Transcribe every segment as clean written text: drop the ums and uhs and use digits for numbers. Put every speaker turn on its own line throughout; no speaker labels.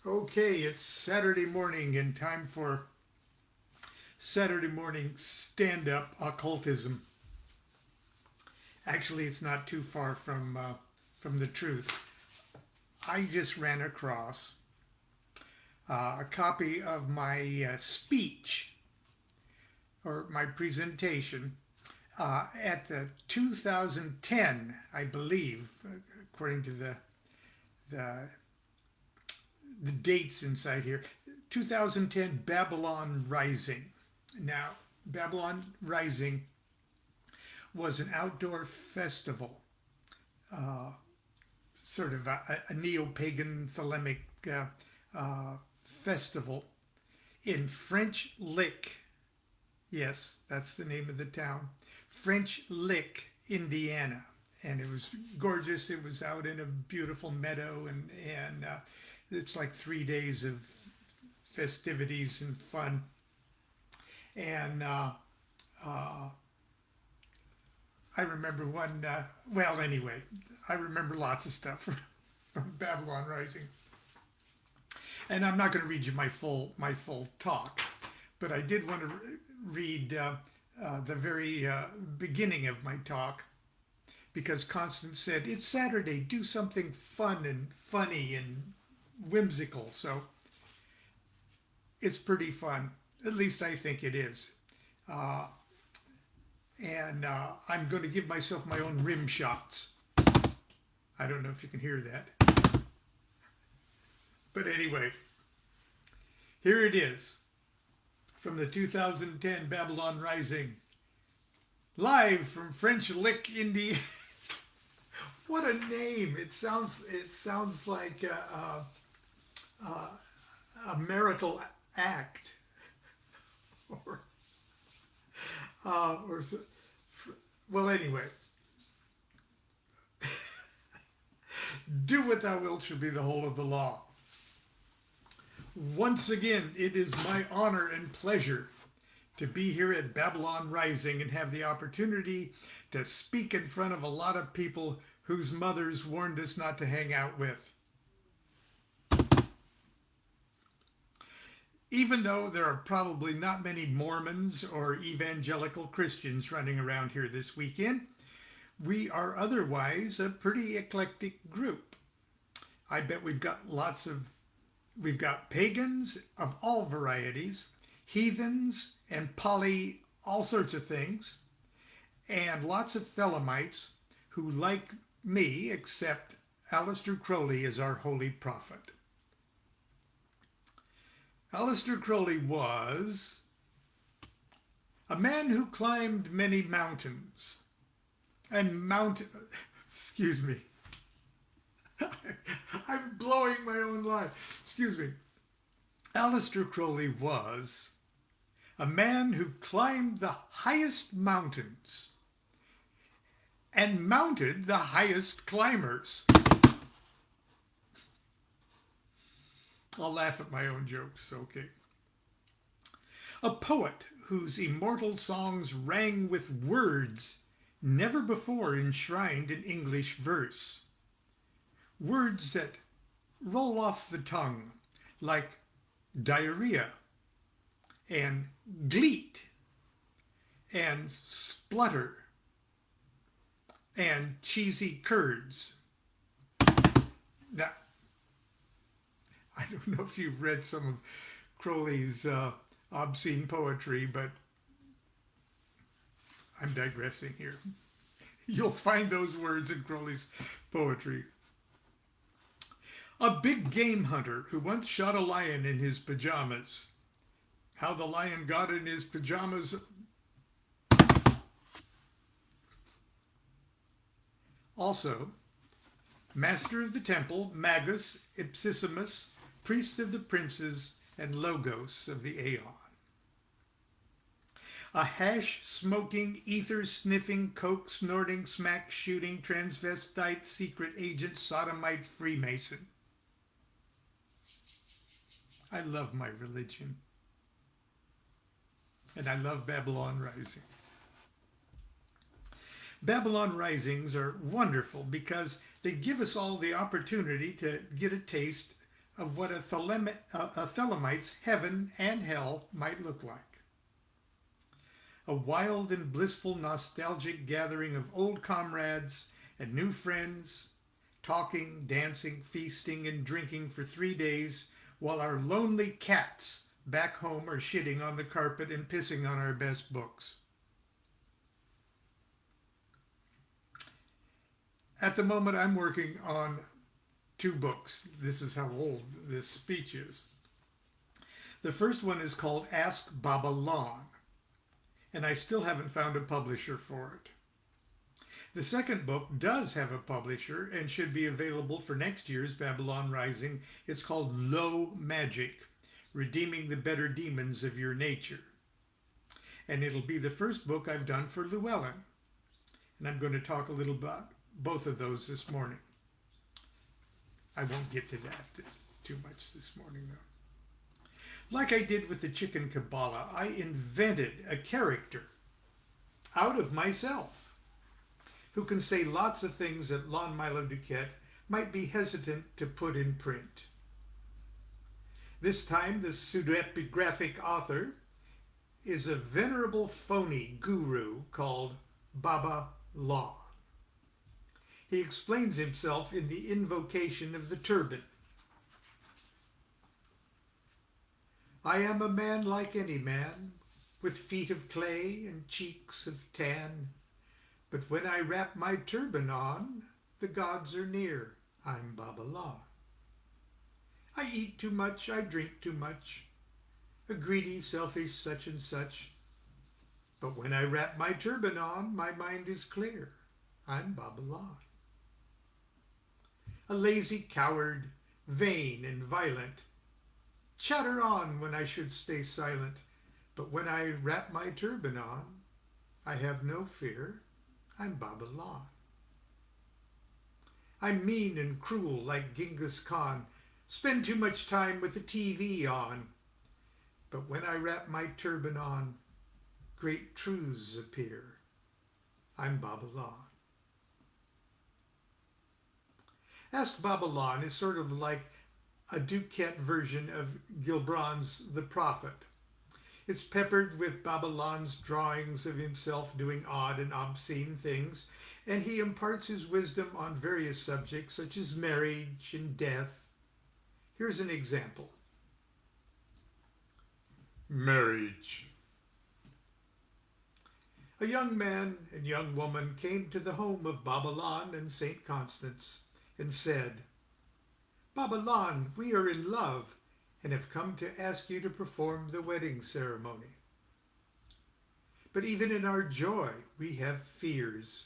Okay, it's Saturday morning and time for Saturday morning stand up occultism. Actually, it's not too far from the truth. I just ran across a copy of my speech or my presentation at the 2010, I believe, according to the the dates inside here. 2010 Babylon Rising. Now, Babylon Rising was an outdoor festival, uh, sort of a neo-pagan thelemic festival in French Lick. Yes, that's the name of the town. French Lick, Indiana. And it was gorgeous. It was out in a beautiful meadow, and it's like 3 days of festivities and fun. And I remember one. Well, anyway, I remember lots of stuff from Babylon Rising. And I'm not going to read you my full talk, but I did want to read the very beginning of my talk because Constance said it's Saturday, do something fun and funny and whimsical. So it's pretty fun. At least I think it is. Uh, and I'm going to give myself my own rim shots. I don't know if you can hear that. But anyway, here it is from the 2010 Babylon Rising. Live from French Lick, Indiana. What a name! It sounds like a marital act, or or well, anyway. Do what thou wilt shall be the whole of the law. Once again, it is my honor and pleasure to be here at Babylon Rising and have the opportunity to speak in front of a lot of people whose mothers warned us not to hang out with. Even though there are probably not many Mormons or evangelical Christians running around here this weekend, we are otherwise a pretty eclectic group. I bet we've got pagans of all varieties, heathens and all sorts of things, and lots of Thelemites who, like me, accept Aleister Crowley as our holy prophet. Aleister Crowley was a man who climbed many mountains. Excuse me. I'm blowing my own line. Excuse me. Aleister Crowley was a man who climbed the highest mountains and mounted the highest climbers. I'll laugh at my own jokes, okay. A poet whose immortal songs rang with words never before enshrined in English verse. Words that roll off the tongue like diarrhea and gleet and splutter and cheesy curds. Now, I don't know if you've read some of Crowley's obscene poetry, but I'm digressing here. You'll find those words in Crowley's poetry. A big game hunter who once shot a lion in his pajamas. How the lion got in his pajamas. Also, master of the temple, Magus, Ipsissimus, priest of the princes, and Logos of the Aeon. A hash-smoking, ether-sniffing, coke-snorting, smack-shooting, transvestite, secret agent, sodomite, Freemason. I love my religion. And I love Babylon Rising. Babylon Risings are wonderful because they give us all the opportunity to get a taste of what a Thelemite's heaven and hell might look like. A wild and blissful nostalgic gathering of old comrades and new friends, talking, dancing, feasting, and drinking for 3 days while our lonely cats back home are shitting on the carpet and pissing on our best books. At the moment, I'm working on 2 books. This is how old this speech is. The first one is called Ask Baba Lon, and I still haven't found a publisher for it. The second book does have a publisher and should be available for next year's Babylon Rising. It's called Low Magic, Redeeming the Better Demons of Your Nature. And it'll be the first book I've done for Llewellyn. And I'm going to talk a little about both of those this morning. I won't get to that too much this morning, though. Like I did with the Chicken Kabbalah, I invented a character out of myself who can say lots of things that Lon Milo DuQuette might be hesitant to put in print. This time, the pseudepigraphic author is a venerable phony guru called Baba Lon. He explains himself in the invocation of the turban. I am a man like any man, with feet of clay and cheeks of tan. But when I wrap my turban on, the gods are near. I'm Baba Lon. I eat too much, I drink too much, a greedy, selfish such and such. But when I wrap my turban on, my mind is clear. I'm Baba Lon. A lazy coward, vain and violent, chatter on when I should stay silent. But when I wrap my turban on, I have no fear. I'm Baba Lon. I'm mean and cruel like Genghis Khan, spend too much time with the TV on. But when I wrap my turban on, great truths appear. I'm Baba Lon. Ask Baba Lon is sort of like a DuQuette version of Gilbran's The Prophet. It's peppered with Baba Lon's drawings of himself doing odd and obscene things, and he imparts his wisdom on various subjects such as marriage and death. Here's an example. Marriage. A young man and young woman came to the home of Baba Lon and St. Constance and said, Baba Lon, we are in love and have come to ask you to perform the wedding ceremony. But even in our joy, we have fears.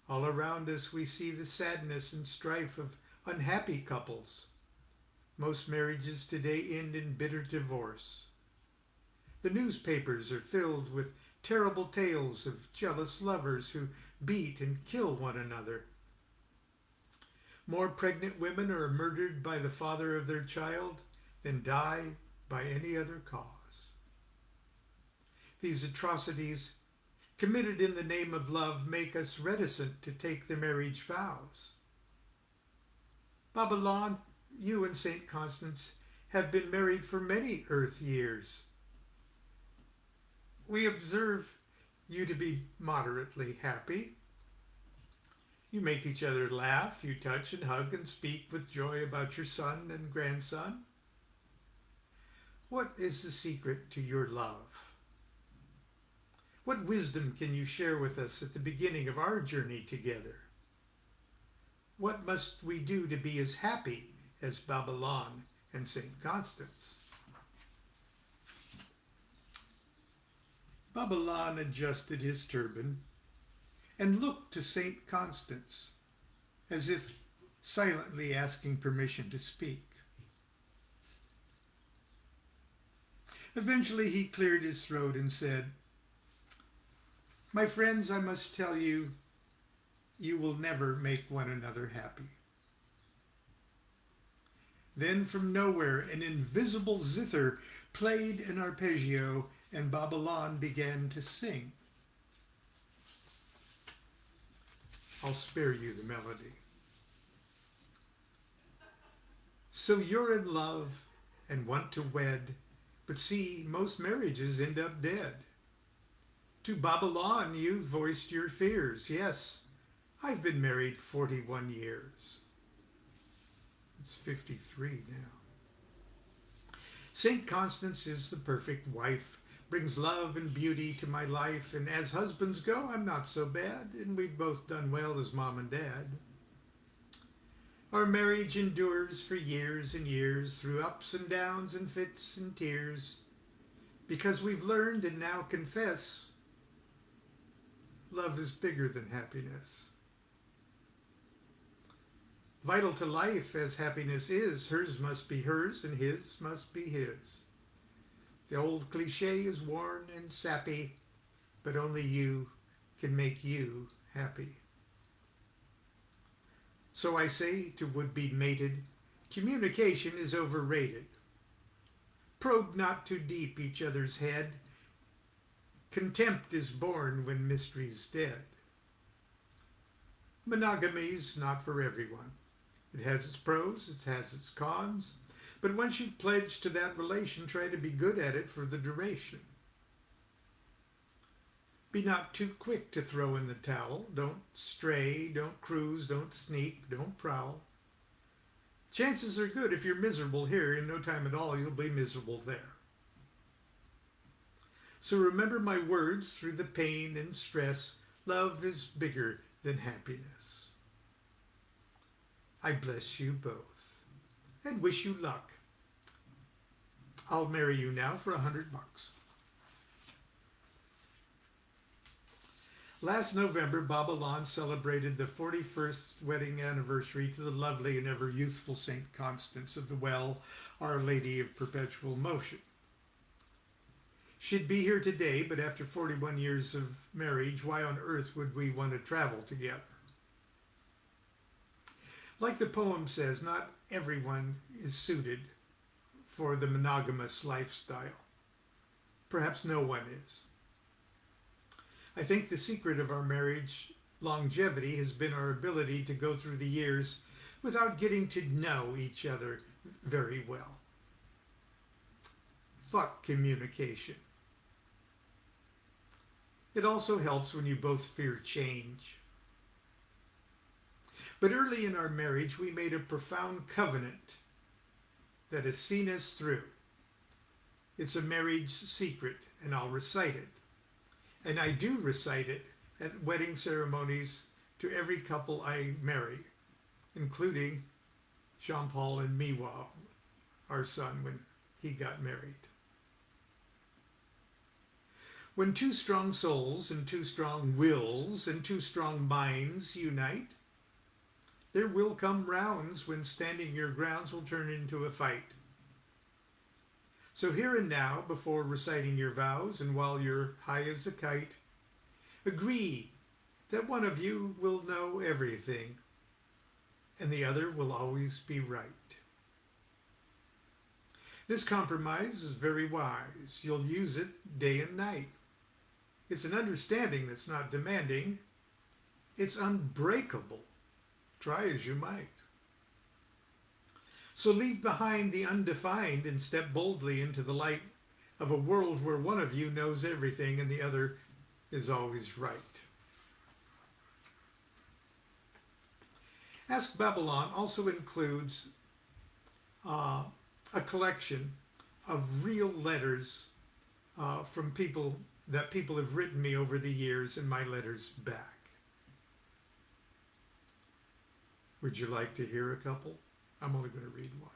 All around us, we see the sadness and strife of unhappy couples. Most marriages today end in bitter divorce. The newspapers are filled with terrible tales of jealous lovers who beat and kill one another. More pregnant women are murdered by the father of their child than die by any other cause. These atrocities, committed in the name of love, make us reticent to take the marriage vows. Baba Lon, you and St. Constance have been married for many earth years. We observe you to be moderately happy. You make each other laugh, you touch and hug and speak with joy about your son and grandson. What is the secret to your love? What wisdom can you share with us at the beginning of our journey together? What must we do to be as happy as Baba Lon and St. Constance? Baba Lon adjusted his turban and looked to St. Constance as if silently asking permission to speak. Eventually he cleared his throat and said, My friends, I must tell you, you will never make one another happy. Then from nowhere an invisible zither played an arpeggio and Baba Lon began to sing. I'll spare you the melody. So you're in love and want to wed, but see, most marriages end up dead. To Babylon you've voiced your fears. Yes, I've been married 41 years. It's 53 now. St. Constance is the perfect wife, brings love and beauty to my life, and as husbands go, I'm not so bad, and we've both done well as mom and dad. Our marriage endures for years and years, through ups and downs and fits and tears, because we've learned and now confess, love is bigger than happiness. Vital to life as happiness is, hers must be hers and his must be his. The old cliche is worn and sappy, but only you can make you happy. So I say to would-be mated, communication is overrated. Probe not too deep each other's head. Contempt is born when mystery's dead. Monogamy's not for everyone. It has its pros, it has its cons, but once you've pledged to that relation, try to be good at it for the duration. Be not too quick to throw in the towel. Don't stray, don't cruise, don't sneak, don't prowl. Chances are good if you're miserable here, in no time at all you'll be miserable there. So remember my words through the pain and stress. Love is bigger than happiness. I bless you both and wish you luck. I'll marry you now for $100. Last November, Babylon celebrated the 41st wedding anniversary to the lovely and ever youthful St. Constance of the Well, Our Lady of Perpetual Motion. She'd be here today, but after 41 years of marriage, why on earth would we want to travel together? Like the poem says, not everyone is suited for the monogamous lifestyle. Perhaps no one is. I think the secret of our marriage longevity has been our ability to go through the years without getting to know each other very well. Fuck communication. It also helps when you both fear change. But early in our marriage, we made a profound covenant that has seen us through. It's a marriage secret, and I'll recite it. And I do recite it at wedding ceremonies to every couple I marry, including Jean-Paul and Miwa, our son, when he got married. When two strong souls and two strong wills and two strong minds unite, there will come rounds when standing your grounds will turn into a fight. So here and now, before reciting your vows and while you're high as a kite, agree that one of you will know everything and the other will always be right. This compromise is very wise. You'll use it day and night. It's an understanding that's not demanding. It's unbreakable. Try as you might. So leave behind the undefined and step boldly into the light of a world where one of you knows everything and the other is always right. Ask Babylon also includes a collection of real letters from people that people have written me over the years and my letters back. Would you like to hear a couple? I'm only going to read one.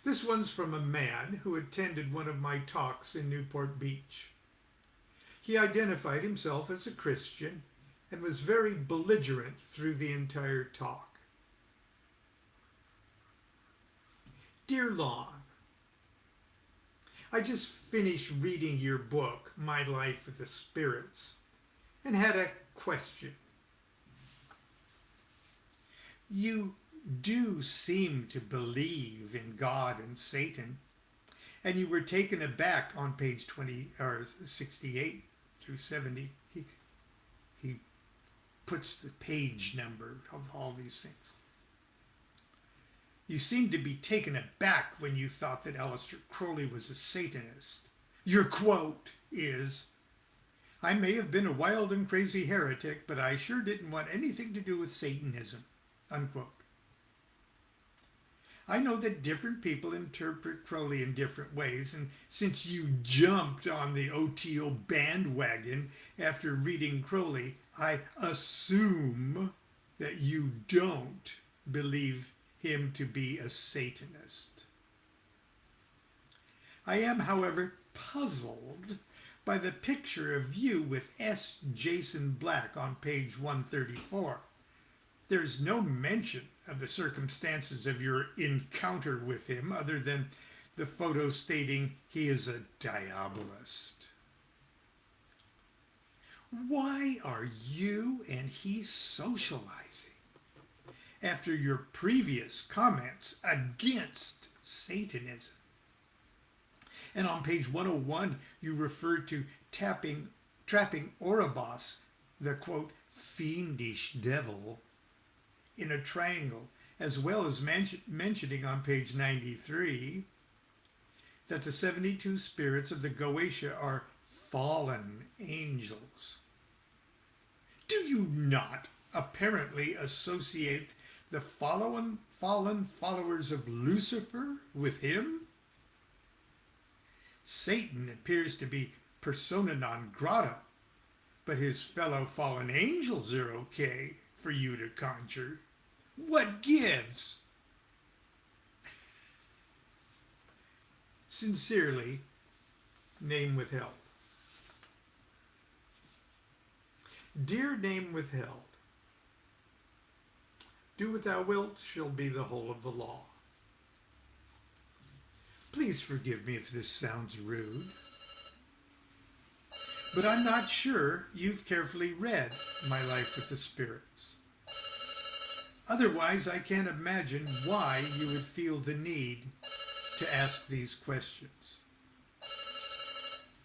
This one's from a man who attended one of my talks in Newport Beach. He identified himself as a Christian and was very belligerent through the entire talk. Dear Lon, I just finished reading your book, My Life with the Spirits, and had a question. You do seem to believe in God and Satan, and you were taken aback on page 68 through 70. He puts the page number of all these things. You seemed to be taken aback when you thought that Aleister Crowley was a Satanist. Your quote is, "I may have been a wild and crazy heretic, but I sure didn't want anything to do with Satanism," unquote. I know that different people interpret Crowley in different ways, and since you jumped on the OTO bandwagon after reading Crowley, I assume that you don't believe him to be a Satanist. I am, however, puzzled by the picture of you with S. Jason Black on page 134. There's no mention of the circumstances of your encounter with him other than the photo stating he is a diabolist. Why are you and he socializing after your previous comments against Satanism? And on page 101, you referred to trapping Oribos, the, quote, fiendish devil, in a triangle, as well as mentioning on page 93 that the 72 spirits of the Goetia are fallen angels. Do you not apparently associate the fallen followers of Lucifer with him? Satan appears to be persona non grata, but his fellow fallen angels are okay for you to conjure. What gives? Sincerely, name withheld. Dear name withheld, do what thou wilt shall be the whole of the law. Please forgive me if this sounds rude, but I'm not sure you've carefully read My Life with the Spirits. Otherwise, I can't imagine why you would feel the need to ask these questions.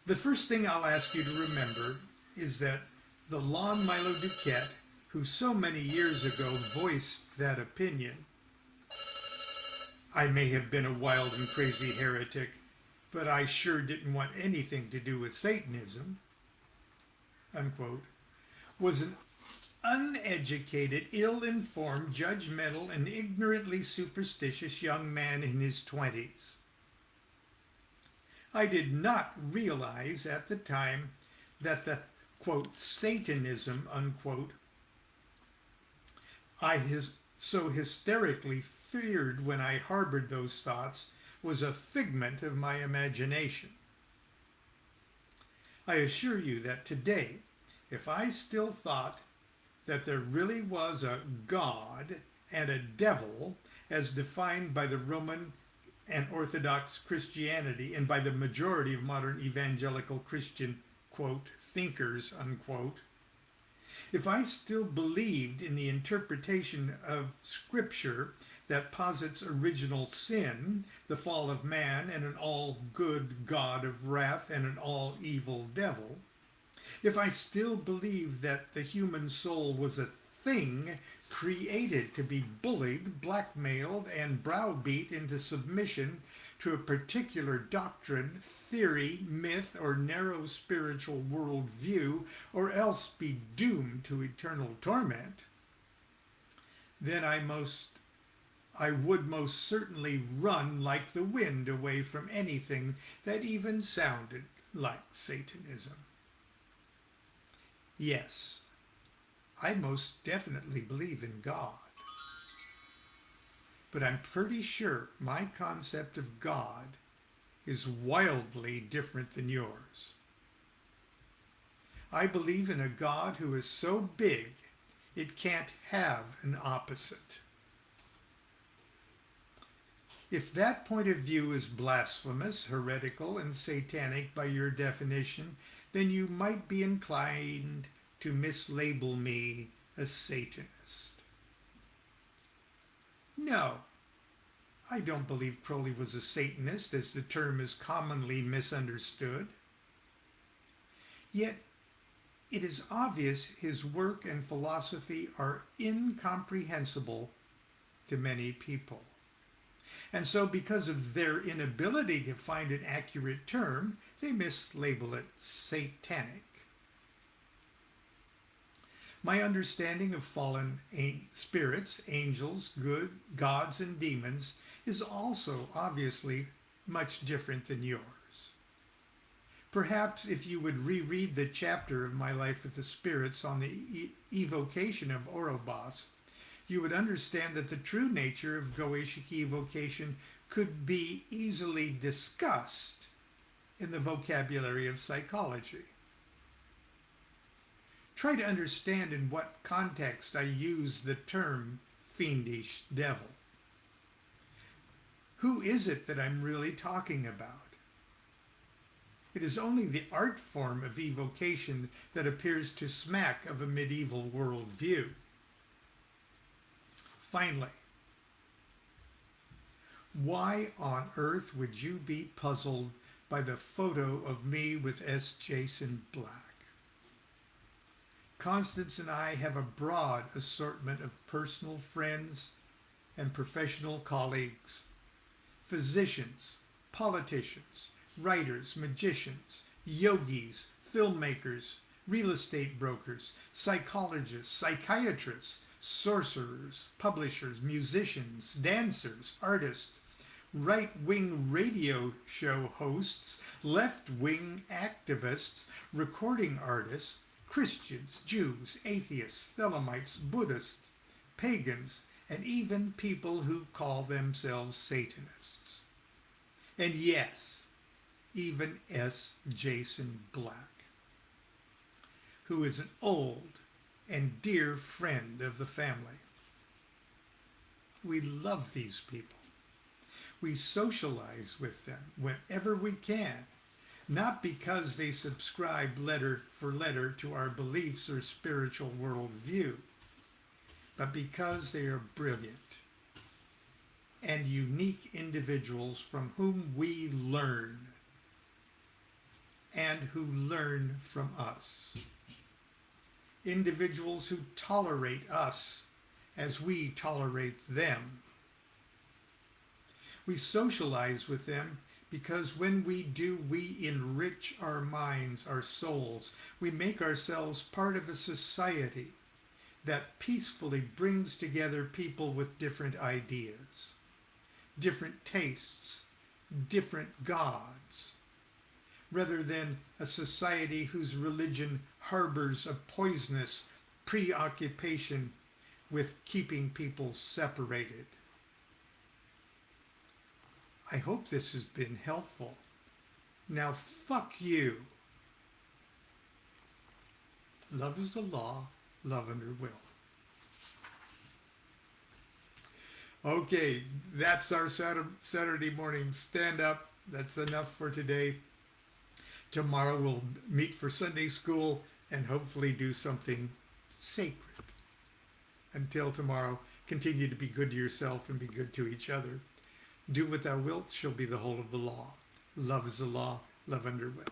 The first thing I'll ask you to remember is that the Lon Milo DuQuette, who so many years ago voiced that opinion, "I may have been a wild and crazy heretic, but I sure didn't want anything to do with Satanism," unquote, was an uneducated, ill-informed, judgmental, and ignorantly superstitious young man in his 20s. I did not realize at the time that the, quote, Satanism, unquote, I so hysterically feared when I harbored those thoughts was a figment of my imagination. I assure you that today, if I still thought that there really was a God and a devil as defined by the Roman and Orthodox Christianity and by the majority of modern evangelical Christian, quote, thinkers, unquote, if I still believed in the interpretation of Scripture that posits original sin, the fall of man, and an all-good God of wrath and an all-evil devil, if I still believed that the human soul was a thing created to be bullied, blackmailed, and browbeat into submission to a particular doctrine, theory, myth, or narrow spiritual worldview, or else be doomed to eternal torment, then I would most certainly run like the wind away from anything that even sounded like Satanism. Yes, I most definitely believe in God. But I'm pretty sure my concept of God is wildly different than yours. I believe in a God who is so big it can't have an opposite. If that point of view is blasphemous, heretical, and satanic by your definition, then you might be inclined to mislabel me a Satanist. No, I don't believe Crowley was a Satanist as the term is commonly misunderstood. Yet, it is obvious his work and philosophy are incomprehensible to many people. And so because of their inability to find an accurate term, they mislabel it satanic. My understanding of fallen spirits, angels, good, gods, and demons is also obviously much different than yours. Perhaps if you would reread the chapter of My Life with the Spirits on the evocation of Ouroboros, you would understand that the true nature of Goetic evocation could be easily discussed in the vocabulary of psychology. Try to understand in what context I use the term fiendish devil. Who is it that I'm really talking about? It is only the art form of evocation that appears to smack of a medieval worldview. Finally, why on earth would you be puzzled by the photo of me with S. Jason Black? Constance and I have a broad assortment of personal friends and professional colleagues, physicians, politicians, writers, magicians, yogis, filmmakers, real estate brokers, psychologists, psychiatrists, sorcerers, publishers, musicians, dancers, artists, right-wing radio show hosts, left-wing activists, recording artists, Christians, Jews, atheists, Thelemites, Buddhists, pagans, and even people who call themselves Satanists. And yes, even S. Jason Black, who is an old and dear friend of the family. We love these people. We socialize with them whenever we can, not because they subscribe letter for letter to our beliefs or spiritual worldview, but because they are brilliant and unique individuals from whom we learn and who learn from us. Individuals who tolerate us as we tolerate them. We socialize with them because when we do, we enrich our minds, our souls. We make ourselves part of a society that peacefully brings together people with different ideas, different tastes, different gods, rather than a society whose religion harbors a poisonous preoccupation with keeping people separated. I hope this has been helpful. Now, fuck you. Love is the law, love under will. Okay, that's our Saturday morning stand-up. That's enough for today. Tomorrow we'll meet for Sunday school and hopefully do something sacred. Until tomorrow, continue to be good to yourself and be good to each other. Do what thou wilt shall be the whole of the law. Love is the law, love under will.